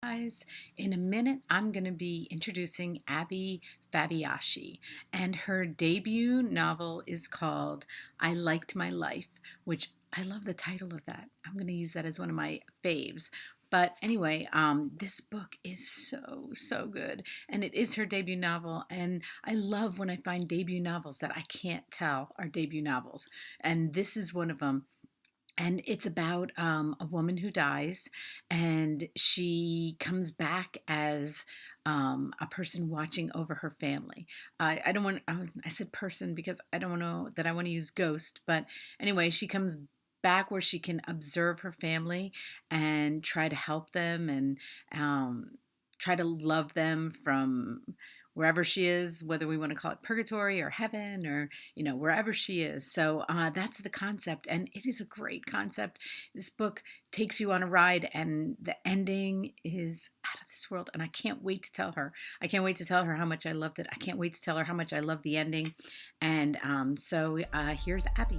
Guys, in a minute, I'm going to be introducing Abby Fabiaschi, and her debut novel is called I Liked My Life, which I love the title of that. I'm going to use that as one of my faves. But anyway, this book is so good, and it is her debut novel. And I love when I find debut novels that I can't tell are debut novels, and this is one of them. And it's about a woman who dies, and she comes back as a person watching over her family. I don't want, I said person because I don't know that I want to use ghost, but anyway, she comes back where she can observe her family and try to help them and try to love them from wherever she is, whether we want to call it purgatory or heaven or wherever she is. So that's the concept, and it is a great concept. This book takes you on a ride, and the ending is out of this world. And I can't wait to tell her. I can't wait to tell her how much I loved it. I can't wait to tell her how much I love the ending. And so here's Abby.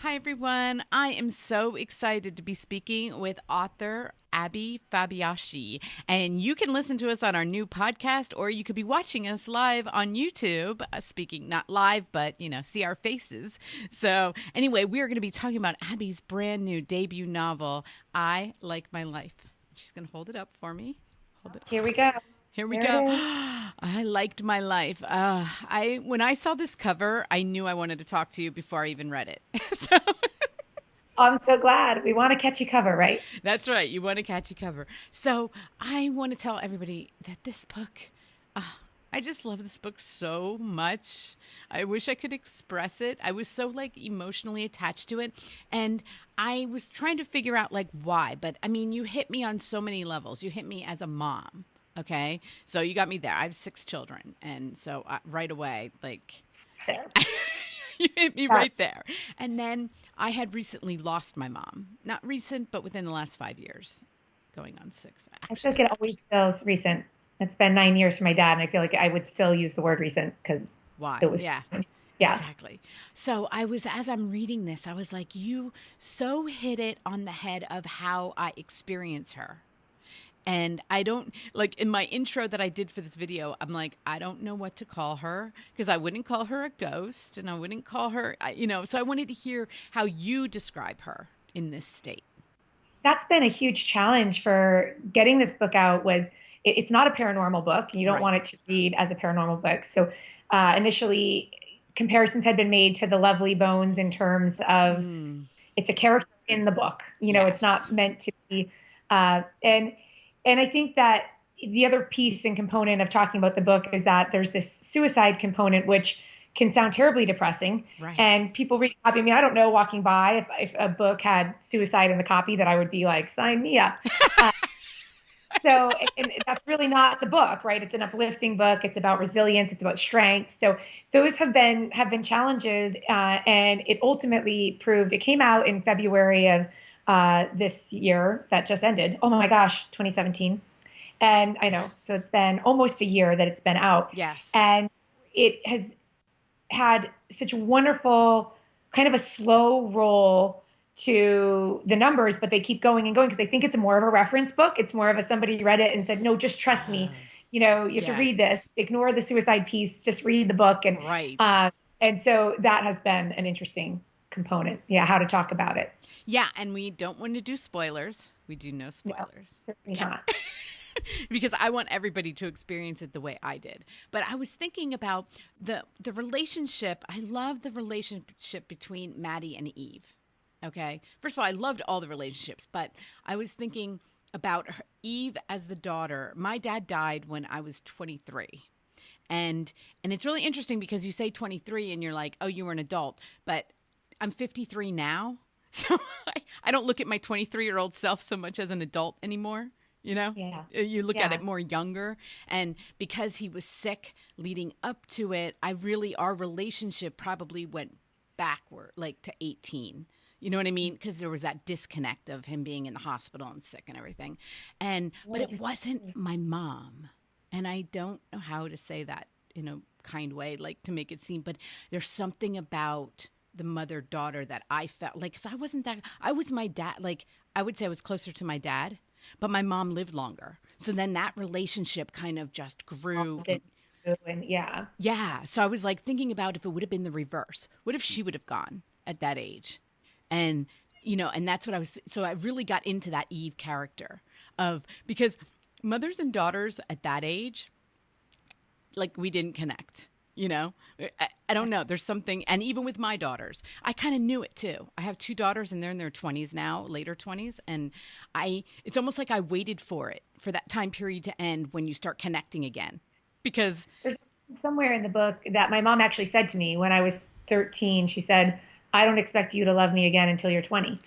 Hi, everyone. I am so excited to be speaking with author Abby Fabiaschi. And you can listen to us on our new podcast, or you could be watching us live on YouTube, speaking not live, but, see our faces. So anyway, we are going to be talking about Abby's brand new debut novel, I Like My Life. She's going to hold it up for me. Hold it. Here we go. Here we There go. it is. I liked my life. When I saw this cover, I knew I wanted to talk to you before I even read it. So I'm so glad. We want to catch you cover, right? that's right. You want to catch a cover. So I want to tell everybody that this book, I just love this book so much. I wish I could express it. I was so emotionally attached to it. And I was trying to figure out why. But I mean, you hit me on so many levels. You hit me as a mom. Okay. So you got me there. I have 6 children. And so right away, There. you hit me Yeah. right there. And then I had recently lost my mom. Not recent, but within the last 5 years. Going on 6, I feel like actually. it always feels recent. It's been 9 years for my dad, and I feel like I would still use the word recent because it Why? was, Yeah, yeah. exactly. So as I'm reading this, I was like, you so hit it on the head of how I experience her. And I don't in my intro that I did for this video, I'm like, I don't know what to call her because I wouldn't call her a ghost and I wouldn't call her, so I wanted to hear how you describe her in this state. That's been a huge challenge for getting this book out. It's not a paranormal book. You don't Right. want it to read as a paranormal book. So initially, comparisons had been made to the Lovely Bones in terms of Mm, it's a character in the book. It's yes. not meant to be. And I think that the other piece and component of talking about the book is that there's this suicide component, which can sound terribly depressing. Right. And people read a copy. I mean, I don't know walking by if a book had suicide in the copy that I would be like, sign me up. Uh, and that's really not the book, right? It's an uplifting book. It's about resilience. It's about strength. So those have been challenges, and it ultimately proved. It came out in February of this year that just ended. Oh my gosh, 2017. And I know, so Yes. it's been almost a year that it's been out, Yes. and it has had such wonderful kind of a slow roll to the numbers, but they keep going and going because they think it's more of a reference book. It's more of a somebody read it and said, no, just trust me. Oh, You have to read this, yes. ignore the suicide piece, just read the book. Right. And so that has been an interesting component. Yeah. How to talk about it. Yeah, and we don't want to do spoilers. We do no No, spoilers. certainly Okay. not. Because I want everybody to experience it the way I did. But I was thinking about the relationship. I love the relationship between Maddie and Eve. Okay? First of all, I loved all the relationships, but I was thinking about Eve as the daughter. My dad died when I was 23. And it's really interesting because you say 23 and you're like, "Oh, you were an adult." But I'm 53 now. So I don't look at my 23-year-old self so much as an adult anymore. Yeah. You look at Yeah. it more younger. And because he was sick leading up to it, our relationship probably went backward, to 18. You know what I mean? Because there was that disconnect of him being in the hospital and sick and everything. But What it wasn't interesting. my mom. And I don't know how to say that, kind way, like to make it seem, but there's something about the mother-daughter that I felt like, because I was my dad, like I would say I was closer to my dad, but my mom lived longer. So then that relationship kind of just grew. And yeah. Yeah. So I was like thinking about if it would have been the reverse. What if she would have gone at that age? And, and that's what I was. So I really got into that Eve character because mothers and daughters at that age, like we didn't connect. I don't know. There's something, and even with my daughters, I kind of knew it too. I have two daughters, and they're in their 20s now, later 20s, and it's almost like I waited for that time period to end when you start connecting again, because There's somewhere in the book that my mom actually said to me when I was 13. She said, "I don't expect you to love me again until you're 20."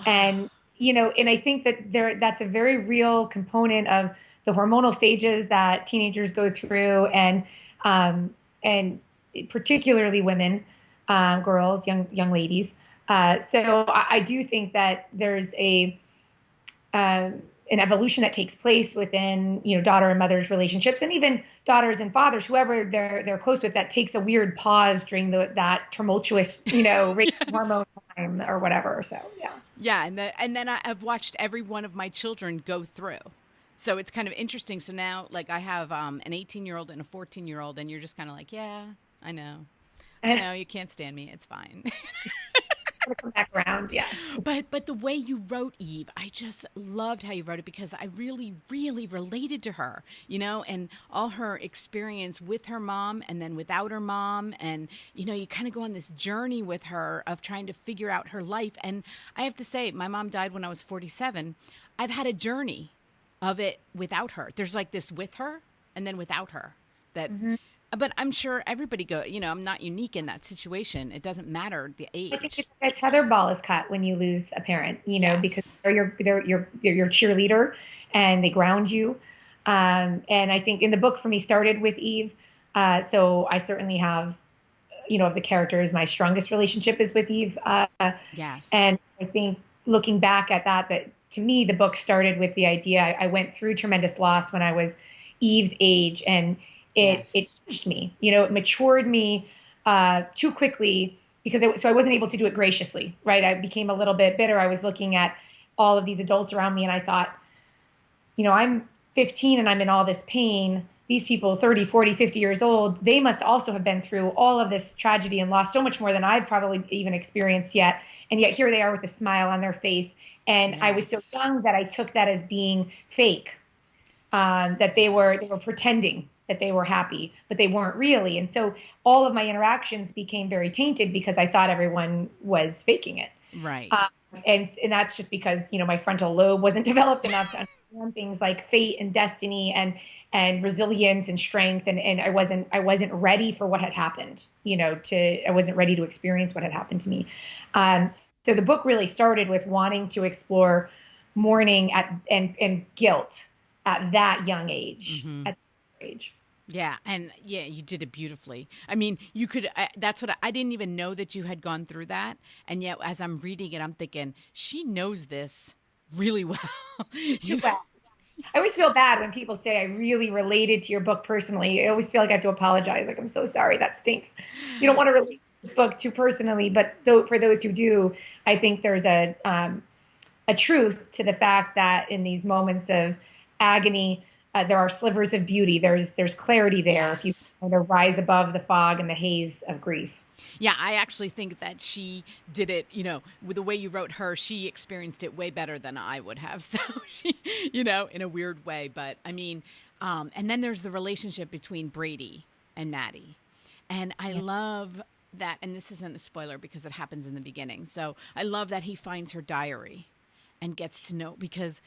And and I think that's a very real component of the hormonal stages that teenagers go through, and particularly women, girls, young ladies. So I do think that there's an evolution that takes place within daughter and mother's relationships, and even daughters and fathers, whoever they're close with, that takes a weird pause during that tumultuous raging hormone time or whatever. So yeah, and then I've watched every one of my children go through. So it's kind of interesting. So now, like, I have an 18-year-old and a 14-year-old, and you're just kind of like, yeah, I know, you can't stand me. It's fine. come back around, yeah. But the way you wrote Eve, I just loved how you wrote it, because I really, really related to her, and all her experience with her mom and then without her mom. And, you kind of go on this journey with her of trying to figure out her life. And I have to say, my mom died when I was 47. I've had a journey of it without her. There's like this with her and then without her that, but I'm sure everybody I'm not unique in that situation. It doesn't matter the age. I think a tether ball is cut when you lose a parent, Yes. because they're your cheerleader and they ground you. And I think in the book for me started with Eve. So I certainly have, of the characters, my strongest relationship is with Eve. Yes. And I think looking back at that to me, the book started with the idea. I went through tremendous loss when I was Eve's age, and it changed me. It matured me too quickly, because I wasn't able to do it graciously, right? I became a little bit bitter. I was looking at all of these adults around me, and I thought, I'm 15 and I'm in all this pain. These people, 30, 40, 50 years old, they must also have been through all of this tragedy and loss, so much more than I've probably even experienced yet. And yet here they are with a smile on their face. And I was so young that I took that as being fake, that they were pretending that they were happy, but they weren't really. And so all of my interactions became very tainted because I thought everyone was faking it. Right. And that's just because, my frontal lobe wasn't developed enough to understand things like fate and destiny and resilience and strength. And I wasn't ready for what had happened, I wasn't ready to experience what had happened to me. So the book really started with wanting to explore mourning and guilt at that young age, at that age. Yeah. And yeah, you did it beautifully. I mean, you could, that's what I didn't even know that you had gone through that. And yet, as I'm reading it, I'm thinking, she knows this really well. Well, I always feel bad when people say I really related to your book personally. I always feel like I have to apologize. Like, I'm so sorry. That stinks. You don't want to relate to this book too personally, but for those who do, I think there's a truth to the fact that in these moments of agony, there are slivers of beauty. There's clarity there. Yes. If you kind of rise above the fog and the haze of grief. Yeah, I actually think that she did it, with the way you wrote her, she experienced it way better than I would have. So she, in a weird way. But I mean, and then there's the relationship between Brady and Maddie. And I love that, and this isn't a spoiler because it happens in the beginning. So I love that he finds her diary and gets to know, because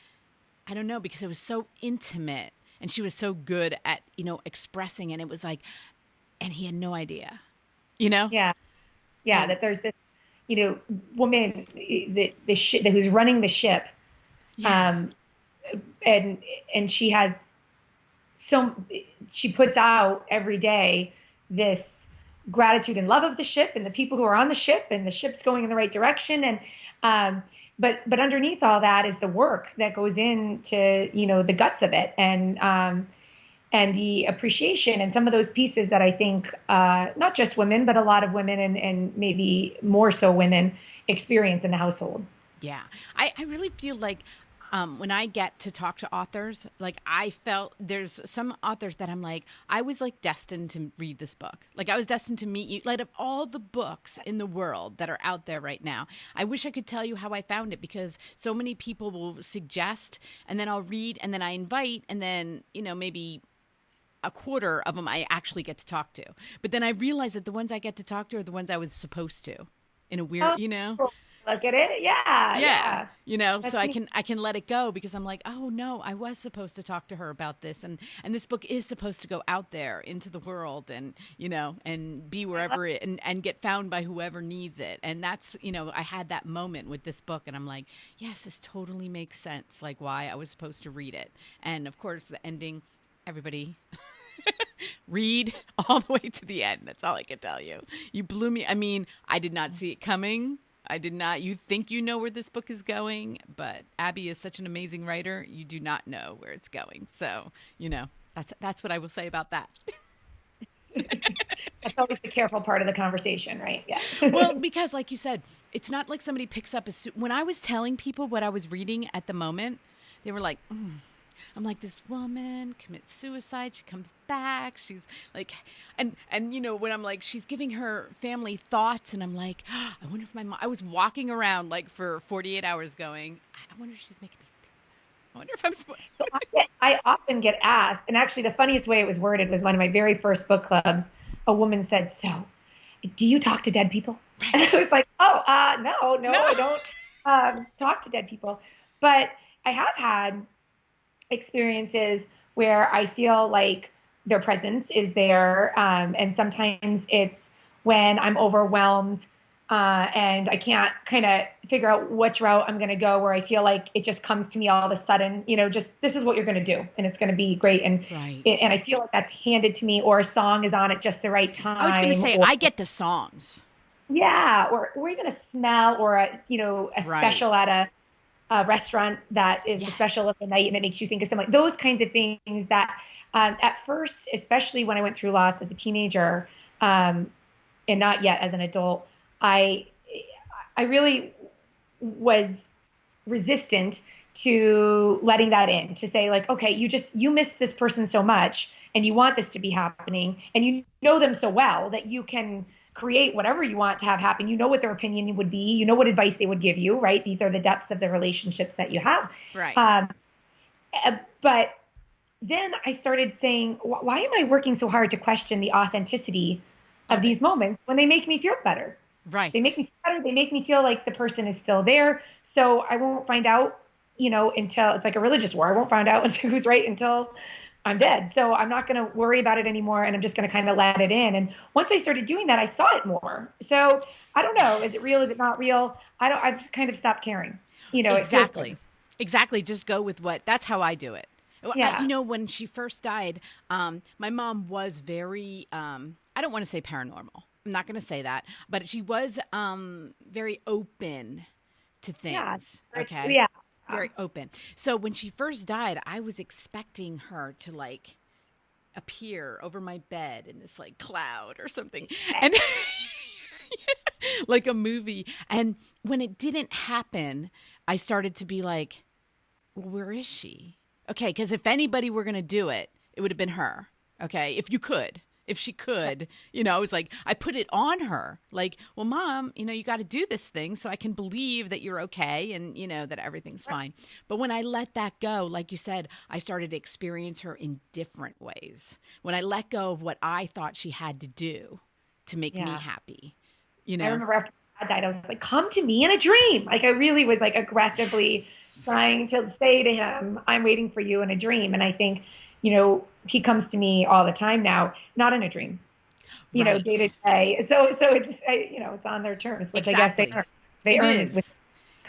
I don't know, because it was so intimate and she was so good at, expressing, and it was like, and he had no idea, Yeah. That there's this, woman who's running the ship. Yeah. And she has she puts out every day this gratitude and love of the ship and the people who are on the ship, and the ship's going in the right direction. And, but underneath all that is the work that goes into, the guts of it. And and the appreciation and some of those pieces that I think not just women, but a lot of women and maybe more so women experience in the household. Yeah. I really feel like when I get to talk to authors, like I felt there's some authors that I'm like, I was like destined to read this book. Like I was destined to meet you. Like of all the books in the world that are out there right now, I wish I could tell you how I found it because so many people will suggest and then I'll read and then I invite and then, maybe a quarter of them I actually get to talk to. But then I realize that the ones I get to talk to are the ones I was supposed to in a weird, Oh, look at it. Yeah, Yeah, yeah. so That's I neat. can let it go because I'm like, oh no, I was supposed to talk to her about this, and this book is supposed to go out there into the world, and and be wherever it and get found by whoever needs it, and that's I had that moment with this book, and I'm like, yes, this totally makes sense, like why I was supposed to read it, and of course the ending, everybody. Read all the way to the end. That's all I can tell you. You blew me. I mean, I did not see it coming. I did not. You think you know where this book is going, but Abby is such an amazing writer. You do not know where it's going. So, that's what I will say about that. That's always the careful part of the conversation, right? Yeah. Well, because like you said, it's not like somebody picks up when I was telling people what I was reading at the moment, they were like, I'm like, this woman commits suicide. She comes back. She's like, and when I'm like, she's giving her family thoughts, and I'm like, I wonder if my mom. I was walking around like for 48 hours, going, I wonder if she's making me. I wonder if I'm. So I often get asked, and actually the funniest way it was worded was one of my very first book clubs. A woman said, "So, do you talk to dead people?" And I was like, "Oh, no, No. I don't talk to dead people." But I have had experiences where I feel like their presence is there. And sometimes it's when I'm overwhelmed and I can't kind of figure out which route I'm going to go, where I feel like it just comes to me all of a sudden, just this is what you're going to do and it's going to be great. Right. And I feel like that's handed to me, or a song is on at just the right I was going to time, say or I get the songs. yeah, or even a smell, or a Right. special at a restaurant that is the Yes. special of the night and it makes you think of something, like those kinds of things that at first, especially when I went through loss as a teenager, and not yet as an adult, I I really was resistant to letting that in, to say like, okay, you miss this person so much and you want this to be happening and you know them so well that you can create whatever you want to have happen. You know what their opinion would be, you know what advice they would give you, right? These are the depths of the relationships that you have. Right. um, but then I started saying, why am I working so hard to question the authenticity of Of it. these moments when they make me feel better? They make Right. me feel better. They make me feel like the person is still there. So I won't find out, until it's like a religious war. I won't find out who's right until I'm dead. So I'm not going to worry about it anymore. And I'm just going to kind of let it in. And once I started doing that, I saw it more. So I don't know. Is it real? Is Yes. it not real? I've kind of stopped caring. It feels good. Exactly. Exactly. Just go with what. That's how I do it. Yeah. When she first died, my mom was very, I don't want to say paranormal. I'm not going to say that, but she was very open to Yeah. things. Okay. Yeah. Very open. So when she first died, I was expecting her to like appear over my bed in this like cloud or something. And like a movie. And when it didn't happen, I started to be like, well, where is she? Okay, because if anybody were going to do it, it would have been her. Okay, if you could. If she could, I was like, I put it on her. Like, well, mom, you got to do this thing so I can believe that you're okay and, that everything's fine. But when I let that go, like you said, I started to experience her in different ways. When I let go of what I thought she had to do to make me Yeah. happy, I remember after my dad died, I was like, come to me in a dream. Like I really was like aggressively Yes. trying to say to him, I'm waiting for you in a dream. And I think, he comes to me all the time now, not in a dream, day to Right. day. So it's on their terms, which I guess Exactly. they It earned with. is.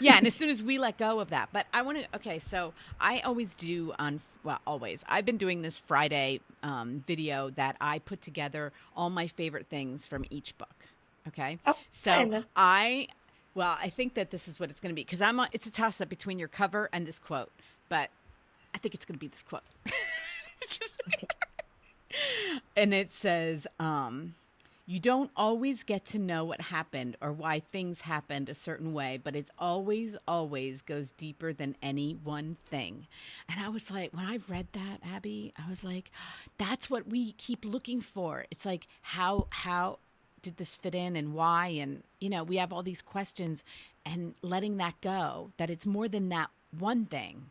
Yeah, and as soon as we let go of that, but I want to. Okay, so I always do on. Well, always. I've been doing this Friday video that I put together all my favorite things from each book. Okay, Oh, so fun. I think that this is what it's going to be because it's a toss up between your cover and this quote, but I think it's going to be this quote. It's just And it says, you don't always get to know what happened or why things happened a certain way, but it's always, always goes deeper than any one thing. And I was like, when I read that, Abby, I was like, that's what we keep looking for. It's like, how did this fit in and why? And, we have all these questions, and letting that go, that it's more than that one thing.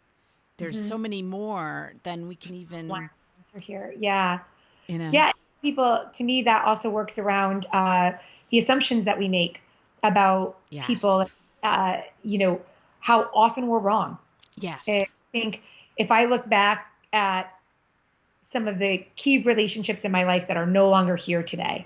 There's Mm-hmm. so many more than we can One even, answer here. Yeah. you know. Yeah. People, to me, that also works around the assumptions that we make about people, Yes. how often we're wrong. I Yes. think if I look back at some of the key relationships in my life that are no longer here today,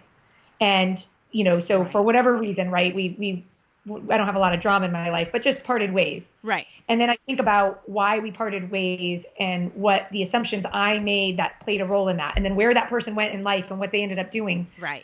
and, so for Right. whatever reason, right, I don't have a lot of drama in my life, but just parted ways. Right. And then I think about why we parted ways and what the assumptions I made that played a role in that, and then where that person went in life and what they ended up doing. Right.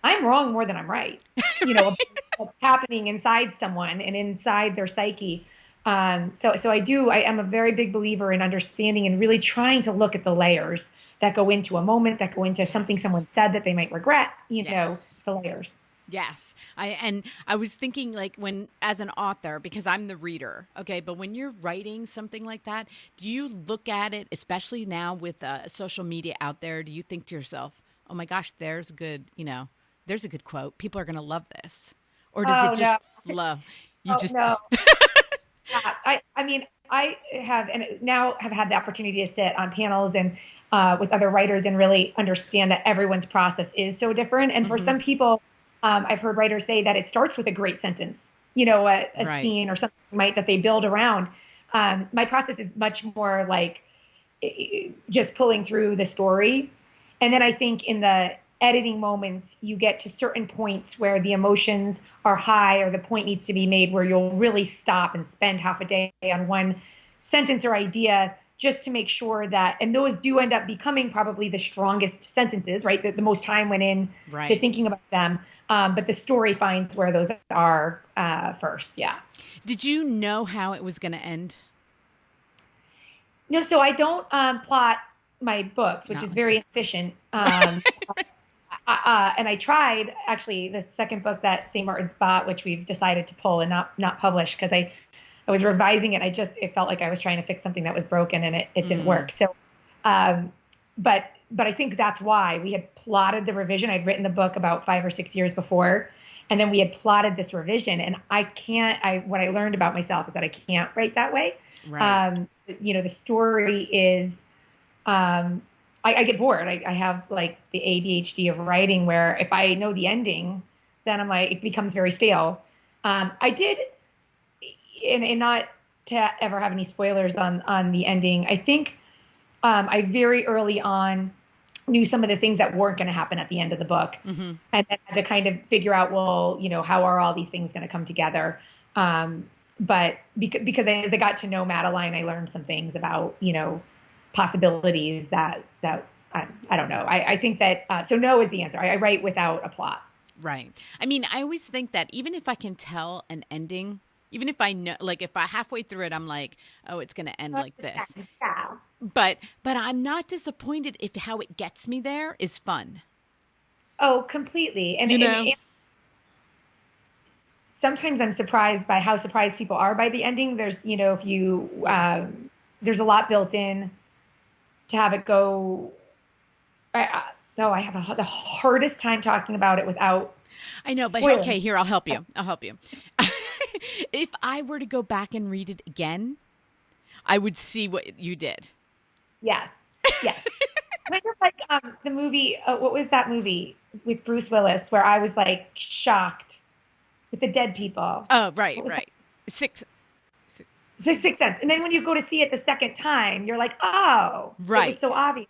I'm wrong more than I'm right, about what's happening inside someone and inside their psyche. So I am a very big believer in understanding and really trying to look at the layers that go into a moment, that go into something Yes. someone said that they might regret, Yes. the layers. Yes. I was thinking, like, when, as an author, because I'm the reader, okay, but when you're writing something like that, do you look at it, especially now with social media out there, do you think to yourself, oh my gosh, there's a good quote. People are going to love this. Or does it Oh no, just flow? You oh just no. Yeah, I mean, I have and now have had the opportunity to sit on panels and with other writers and really understand that everyone's process is so different. And for Mhm. some people, I've heard writers say that it starts with a great sentence, a Right. scene or something that they build around. My process is much more like just pulling through the story. And then I think in the editing moments, you get to certain points where the emotions are high or the point needs to be made where you'll really stop and spend half a day on one sentence or idea just to make sure that, and those do end up becoming probably the strongest sentences, right? The most time went in to Right. thinking about them. But the story finds where those are first. Yeah. Did you know how it was going to end? No, so I don't plot my books, which Not is like that. very efficient. And I tried actually the second book that St. Martin's bought, which we've decided to pull and not publish because I was revising it. It felt like I was trying to fix something that was broken and it didn't Mm. work. So, um, but I think that's why we had plotted the revision. I'd written the book about 5 or 6 years before, and then we had plotted this revision. And what I learned about myself is that I can't write that way. Right. The story is, um, I get bored. I have like the ADHD of writing where if I know the ending, then I'm like, it becomes very stale. I did, and not to ever have any spoilers on the ending. I think I very early on knew some of the things that weren't going to happen at the end of the book, Mhm. and then had to kind of figure out, well, how are all these things going to come together? But because as I got to know Madeline, I learned some things about, possibilities that I don't know. I think that so no is the answer. I write without a plot. Right. I mean, I always think that even if I can tell an ending, even if I know, like, if I halfway through it, I'm like, oh, it's going to end like this. Yeah. But I'm not disappointed if how it gets me there is fun. Oh, completely. And, You and know? and sometimes I'm surprised by how surprised people are by the ending. If you Yeah. there's a lot built in to have it go. I have the hardest time talking about it without I know, but spoiling. okay, here, I'll help you. I'll help you. If I were to go back and read it again, I would see what you did. Yes, yes. Kind of like the movie. What was that movie with Bruce Willis where I was like shocked with the dead people? Oh, right, What was that? right. Six, six, Sixth Sense. And then when six. you go to see it the second time, you're like, oh, it was so Right, obvious.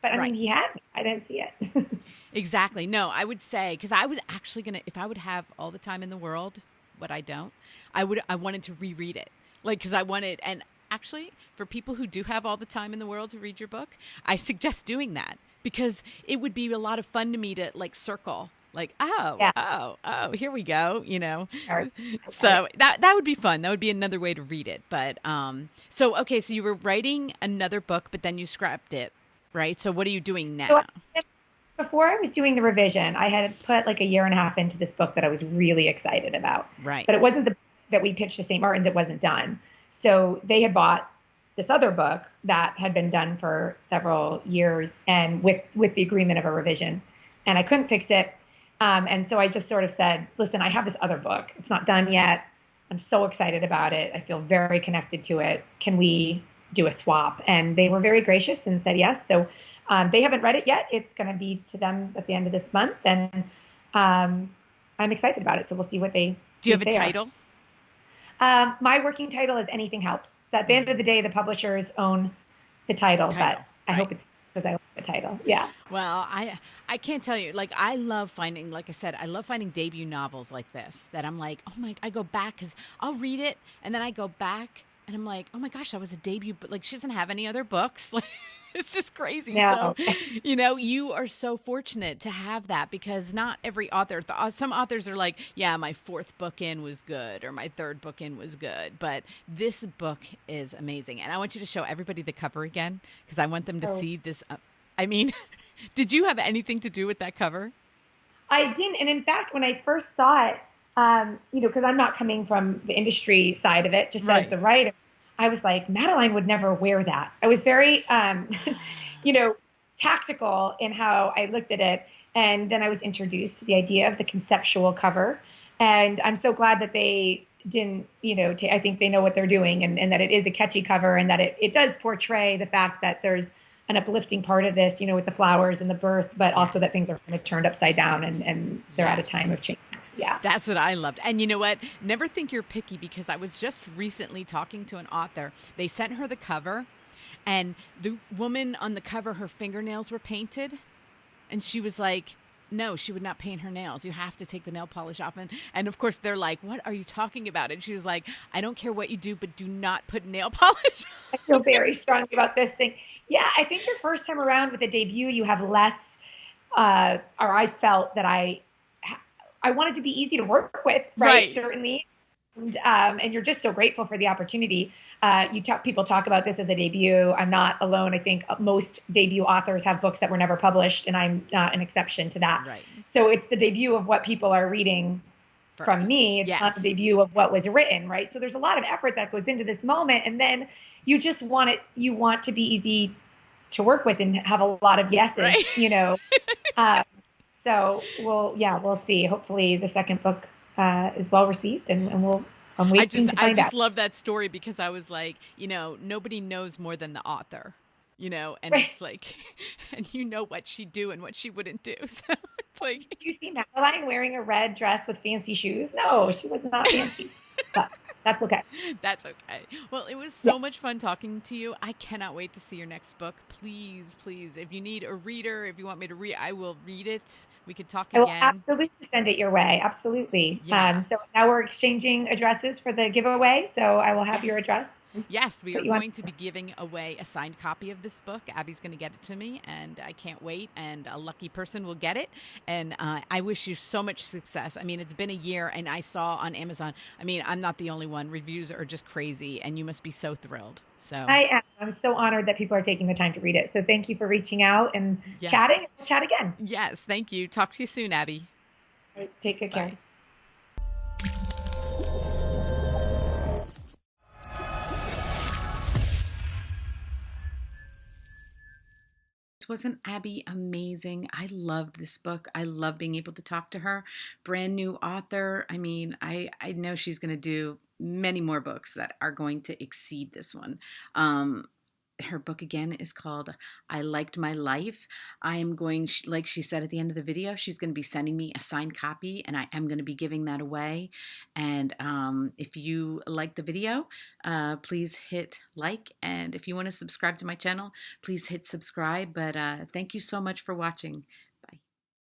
But I mean, he right. had me. I didn't see it. Exactly. No, I would say, because I was actually gonna, if I would have all the time in the world, what I don't, I wanted to reread it, like, because I wanted, and actually, for people who do have all the time in the world to read your book, I suggest doing that because it would be a lot of fun to me to, like, circle, like, oh, Yeah. oh, oh, here we go, you know. Sorry. So that would be fun. That would be another way to read it. But so okay, so you were writing another book, but then you scrapped it. right? So what are you doing So now? before I was doing the revision, I had put like a year and a half into this book that I was really excited about. Right. But it wasn't the that we pitched to St. Martin's, it wasn't done. So they had bought this other book that had been done for several years and with the agreement of a revision. And I couldn't fix it. And so I just sort of said, listen, I have this other book. It's not done yet. I'm so excited about it. I feel very connected to it. Can we do a swap? And they were very gracious and said yes. So they haven't read it yet. It's going to be to them at the end of this month, and I'm excited about it. So we'll see what they Do you see have if a they are. title? My working title is Anything Helps. At the end of the day, the publishers own the title, but Title, I right. hope it's because I like the title. Yeah. Well, I can't tell you. Like I love finding, like I said, I love finding debut novels like this that I'm like, oh my, I go back because I'll read it and then I go back and I'm like, oh my gosh, that was a debut, but like she doesn't have any other books. Like it's just crazy. So, No. you are so fortunate to have that because not every author, some authors are like, yeah, my fourth book in was good or my third book in was good, but this book is amazing. And I want you to show everybody the cover again because I want them to Oh, see this. I mean, did you have anything to do with that cover? I didn't. And in fact, when I first saw it, because I'm not coming from the industry side of it, just as Right. the writer, I was like, Madeline would never wear that. I was very, you know, tactical in how I looked at it. And then I was introduced to the idea of the conceptual cover. And I'm so glad that they didn't, I think they know what they're doing and that it is a catchy cover and that it does portray the fact that there's an uplifting part of this, with the flowers and the birth, but also that Yes. things are kind of turned upside down and they're at a time Yes. of change. Yeah. That's what I loved. And you know what? Never think you're picky because I was just recently talking to an author. They sent her the cover, and the woman on the cover, her fingernails were painted. And she was like, no, she would not paint her nails. You have to take the nail polish off. And of course, they're like, what are you talking about? And she was like, I don't care what you do, but do not put nail polish I feel very strongly about this thing. Yeah, I think your first time around with a debut, you have less, or I felt that I wanted to be easy to work with, on. right? Right. Certainly. And you're just so grateful for the opportunity. People talk about this as a debut. I'm not alone. I think most debut authors have books that were never published, and I'm not an exception to that. Right. So it's the debut of what people are reading from First. me. It's not the Yes. debut of what was written, right? So there's a lot of effort that goes into this moment, and then you just want it. You want to be easy to work with and have a lot of yeses, Right. Uh, so we'll see. Hopefully, the second book is well received, and I'm I waiting just to I find just out. love that story because I was like, nobody knows more than the author, and Right. it's like and you know what she'd do and what she wouldn't do. So it's like Did you see Madeline wearing a red dress with fancy shoes? No, she was not fancy, but that's okay. that's okay. Well, it was Yeah. so much fun talking to you. I cannot wait to see your next book. Please, please, if you need a reader, if you want me to read, I will read it. We could talk I will again. absolutely send it your way. Absolutely. Yeah. So now we're exchanging addresses for the giveaway. So I will have your Yes. address and Yes, we put are you on. going to be giving away a signed copy of this book. Abby's going to get it to me, and I can't wait. And a lucky person will get it. And I wish you so much success. I mean, it's been a year, and I saw on Amazon. I mean, I'm not the only one. Reviews are just crazy, and you must be so thrilled. So, I am. I'm so honored that people are taking the time to read it. So thank you for reaching out and yes. chatting. We'll chat again. Yes. Thank you. Talk to you soon, Abby. All right, take good care. Bye. Wasn't Abby amazing? I loved this book. I love being able to talk to her. Brand new author. I mean, I know she's going to do many more books that are going to exceed this one. Her book again is called I Liked My Life. I am going, like she said at the end of the video, she's going to be sending me a signed copy and I am going to be giving that away. And if you like the video, please hit like. And if you want to subscribe to my channel, please hit subscribe. But thank you so much for watching.